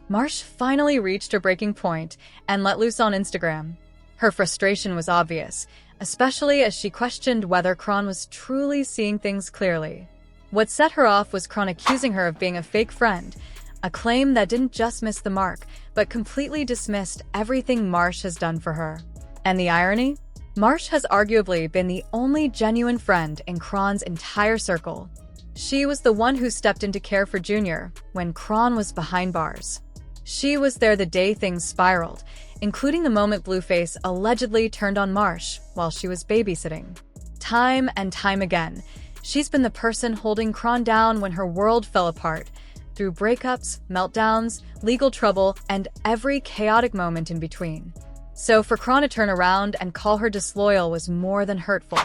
Marsh finally reached her breaking point and let loose on Instagram. Her frustration was obvious, especially as she questioned whether Chrisean was truly seeing things clearly. What set her off was Chrisean accusing her of being a fake friend, a claim that didn't just miss the mark, but completely dismissed everything Marsh has done for her. And the irony? Marsh has arguably been the only genuine friend in Chrisean's entire circle. She was the one who stepped in to care for Junior when Chrisean was behind bars. She was there the day things spiraled, including the moment Blueface allegedly turned on Marsh while she was babysitting. Time and time again, she's been the person holding Chrisean down when her world fell apart, through breakups, meltdowns, legal trouble, and every chaotic moment in between. So for Chrisean to turn around and call her disloyal was more than hurtful.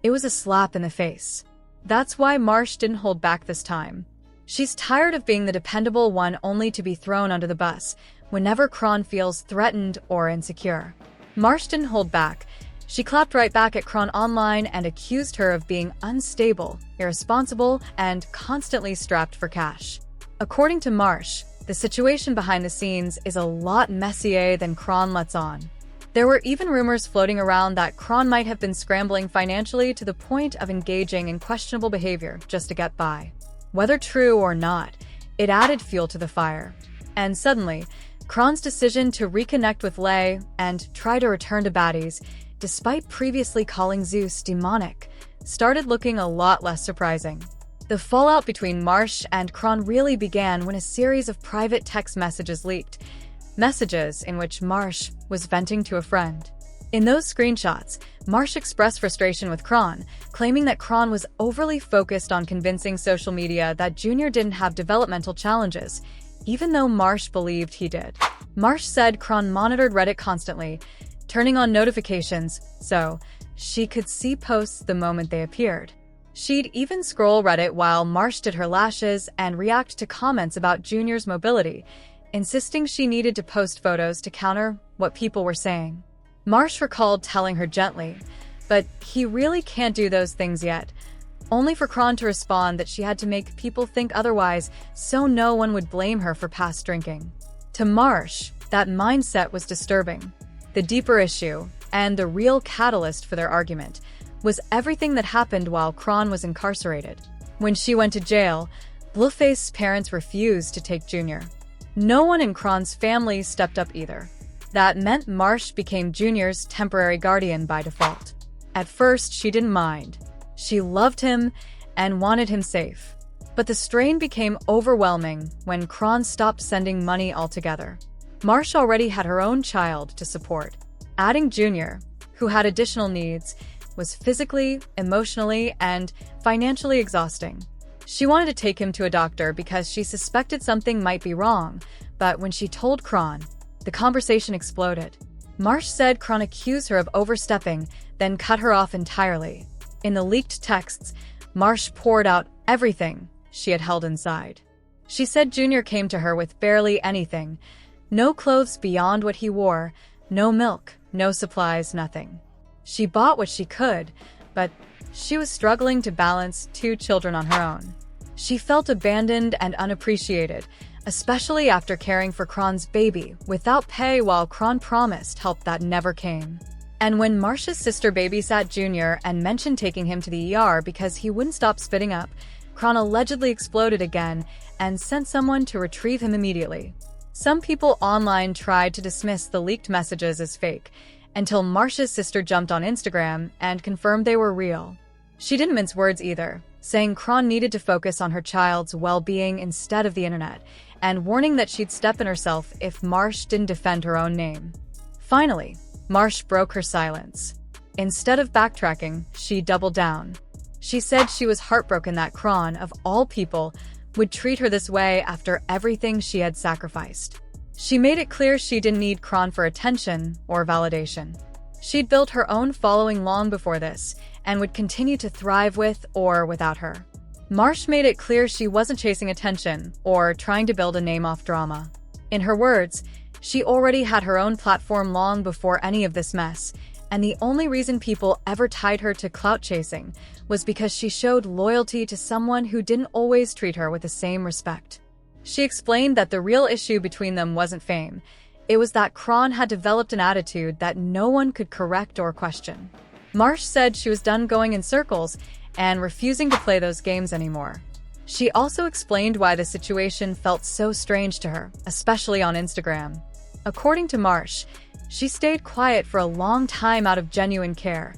It was a slap in the face. That's why Marsh didn't hold back this time. She's tired of being the dependable one only to be thrown under the bus whenever Chrisean feels threatened or insecure. Marsh didn't hold back. She clapped right back at Chrisean online and accused her of being unstable, irresponsible, and constantly strapped for cash. According to Marsh, the situation behind the scenes is a lot messier than Chrisean lets on. There were even rumors floating around that Chrisean might have been scrambling financially to the point of engaging in questionable behavior just to get by. Whether true or not, it added fuel to the fire. And suddenly, Chrisean's decision to reconnect with Lay and try to return to baddies, despite previously calling Zeus demonic, started looking a lot less surprising. The fallout between Marsh and Chrisean really began when a series of private text messages leaked, messages in which Marsh was venting to a friend. In those screenshots, Marsh expressed frustration with Chrisean, claiming that Chrisean was overly focused on convincing social media that Junior didn't have developmental challenges, even though Marsh believed he did. Marsh said Chrisean monitored Reddit constantly, turning on notifications so she could see posts the moment they appeared. She'd even scroll Reddit while Marsh did her lashes and react to comments about Junior's mobility, insisting she needed to post photos to counter what people were saying. Marsh recalled telling her gently, but he really can't do those things yet, only for Chrisean to respond that she had to make people think otherwise so no one would blame her for past drinking. To Marsh, that mindset was disturbing. The deeper issue, and the real catalyst for their argument, was everything that happened while Chrisean was incarcerated. When she went to jail, Blueface's parents refused to take Junior. No one in Chrisean's family stepped up either. That meant Marsh became Junior's temporary guardian by default. At first, she didn't mind. She loved him and wanted him safe. But the strain became overwhelming when Chrisean stopped sending money altogether. Marsh already had her own child to support. Adding Junior, who had additional needs, was physically, emotionally, and financially exhausting. She wanted to take him to a doctor because she suspected something might be wrong, but when she told Chrisean, the conversation exploded. Marsh said Chrisean accused her of overstepping, then cut her off entirely. In the leaked texts, Marsh poured out everything she had held inside. She said Junior came to her with barely anything. No clothes beyond what he wore, no milk, no supplies, nothing. She bought what she could, but she was struggling to balance 2 children on her own. She felt abandoned and unappreciated, especially after caring for Chrisean's baby without pay while Chrisean promised help that never came. And when Marsh's sister babysat Junior and mentioned taking him to the ER because he wouldn't stop spitting up, Chrisean allegedly exploded again and sent someone to retrieve him immediately. Some people online tried to dismiss the leaked messages as fake, until Marsh's sister jumped on Instagram and confirmed they were real. She didn't mince words either, saying Chrisean needed to focus on her child's well-being instead of the internet, and warning that she'd step in herself if Marsh didn't defend her own name. Finally, Marsh broke her silence. Instead of backtracking, she doubled down. She said she was heartbroken that Chrisean, of all people, would treat her this way after everything she had sacrificed. She made it clear she didn't need Chrisean for attention or validation. She'd built her own following long before this, and would continue to thrive with or without her. Marsh made it clear she wasn't chasing attention or trying to build a name off drama. In her words, she already had her own platform long before any of this mess, and the only reason people ever tied her to clout chasing was because she showed loyalty to someone who didn't always treat her with the same respect. She explained that the real issue between them wasn't fame. It was that Chrisean had developed an attitude that no one could correct or question. Marsh said she was done going in circles and refusing to play those games anymore. She also explained why the situation felt so strange to her, especially on Instagram. According to Marsh, she stayed quiet for a long time out of genuine care,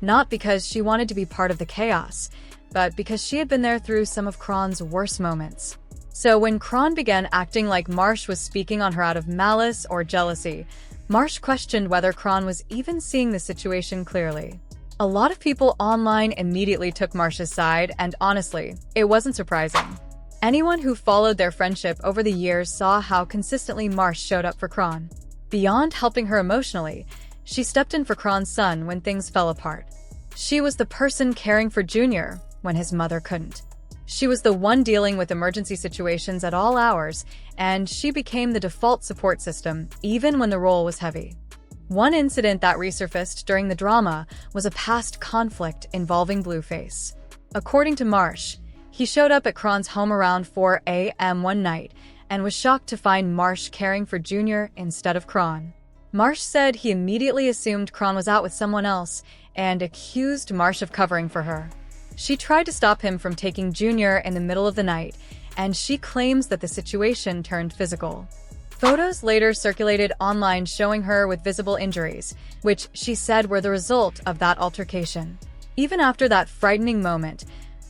not because she wanted to be part of the chaos, but because she had been there through some of Chrisean's worst moments. So when Chrisean began acting like Marsh was speaking on her out of malice or jealousy, Marsh questioned whether Chrisean was even seeing the situation clearly. A lot of people online immediately took Marsh's side, and honestly, it wasn't surprising. Anyone who followed their friendship over the years saw how consistently Marsh showed up for Chrisean. Beyond helping her emotionally, she stepped in for Chrisean's son when things fell apart. She was the person caring for Junior when his mother couldn't. She was the one dealing with emergency situations at all hours, and she became the default support system, even when the role was heavy. One incident that resurfaced during the drama was a past conflict involving Blueface. According to Marsh, he showed up at Chrisean's home around 4 a.m. one night and was shocked to find Marsh caring for Junior instead of Chrisean. Marsh said he immediately assumed Chrisean was out with someone else and accused Marsh of covering for her. She tried to stop him from taking Junior in the middle of the night, and she claims that the situation turned physical. Photos later circulated online showing her with visible injuries, which she said were the result of that altercation. Even after that frightening moment,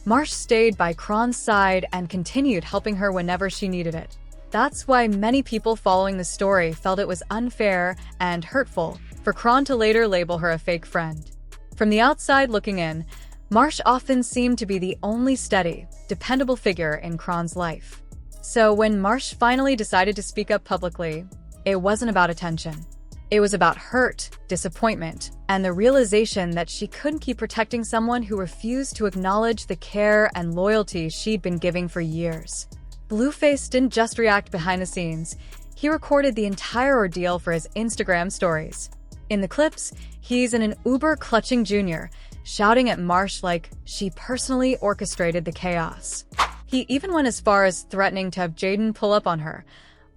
Marsh stayed by Chrisean's side and continued helping her whenever she needed it. That's why many people following the story felt it was unfair and hurtful for Chrisean to later label her a fake friend. From the outside looking in, Marsh often seemed to be the only steady, dependable figure in Chrisean's life. So when Marsh finally decided to speak up publicly, it wasn't about attention. It was about hurt, disappointment, and the realization that she couldn't keep protecting someone who refused to acknowledge the care and loyalty she'd been giving for years. Blueface didn't just react behind the scenes. He recorded the entire ordeal for his Instagram stories. In the clips, he's in an Uber clutching Junior, shouting at Marsh like she personally orchestrated the chaos. He even went as far as threatening to have Jaden pull up on her,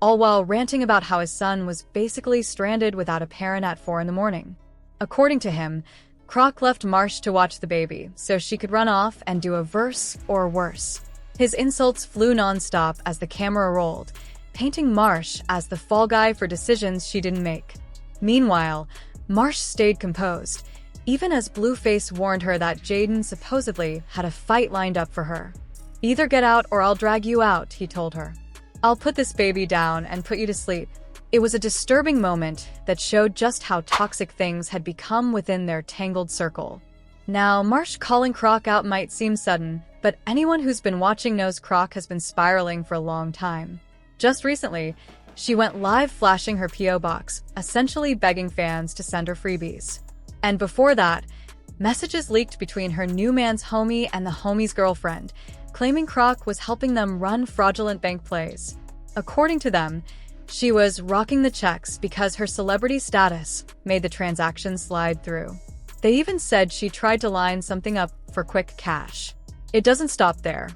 all while ranting about how his son was basically stranded without a parent at 4 a.m. According to him, Croc left Marsh to watch the baby so she could run off and do a verse or worse. His insults flew nonstop as the camera rolled, painting Marsh as the fall guy for decisions she didn't make. Meanwhile, Marsh stayed composed, even as Blueface warned her that Jaden supposedly had a fight lined up for her. "Either get out or I'll drag you out," he told her. "I'll put this baby down and put you to sleep." It was a disturbing moment that showed just how toxic things had become within their tangled circle. Now, Marsh calling Croc out might seem sudden, but anyone who's been watching knows Croc has been spiraling for a long time. Just recently, she went live flashing her P.O. box, essentially begging fans to send her freebies. And before that, messages leaked between her new man's homie and the homie's girlfriend, claiming Croc was helping them run fraudulent bank plays. According to them, she was rocking the checks because her celebrity status made the transaction slide through. They even said she tried to line something up for quick cash. It doesn't stop there.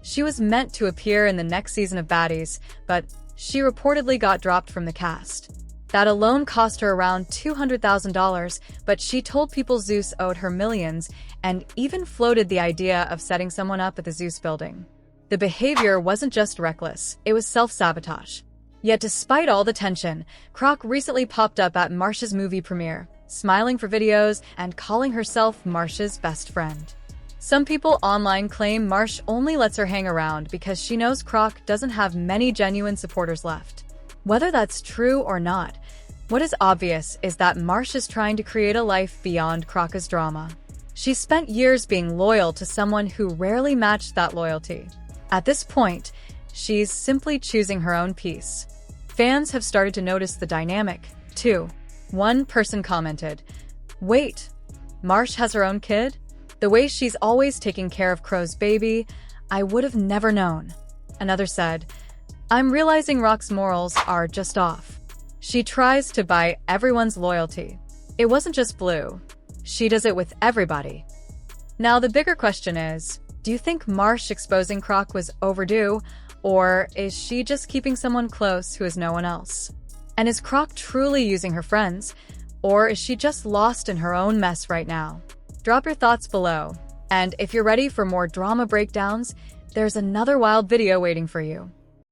She was meant to appear in the next season of Baddies, but she reportedly got dropped from the cast. That alone cost her around $200,000, but she told people Zeus owed her millions and even floated the idea of setting someone up at the Zeus building. The behavior wasn't just reckless, it was self-sabotage. Yet despite all the tension, Croc recently popped up at Marsh's movie premiere, smiling for videos and calling herself Marsh's best friend. Some people online claim Marsh only lets her hang around because she knows Croc doesn't have many genuine supporters left. Whether that's true or not, what is obvious is that Marsh is trying to create a life beyond Croc's drama. She spent years being loyal to someone who rarely matched that loyalty. At this point, she's simply choosing her own peace. Fans have started to notice the dynamic, too. One person commented, "Wait, Marsh has her own kid? The way she's always taking care of Crow's baby, I would have never known." Another said, "I'm realizing Rock's morals are just off. She tries to buy everyone's loyalty. It wasn't just Blue. She does it with everybody." Now the bigger question is, do you think Marsh exposing Croc was overdue, Or is she just keeping someone close who is no one else? And is Croc truly using her friends? Or is she just lost in her own mess right now? Drop your thoughts below. And if you're ready for more drama breakdowns, there's another wild video waiting for you.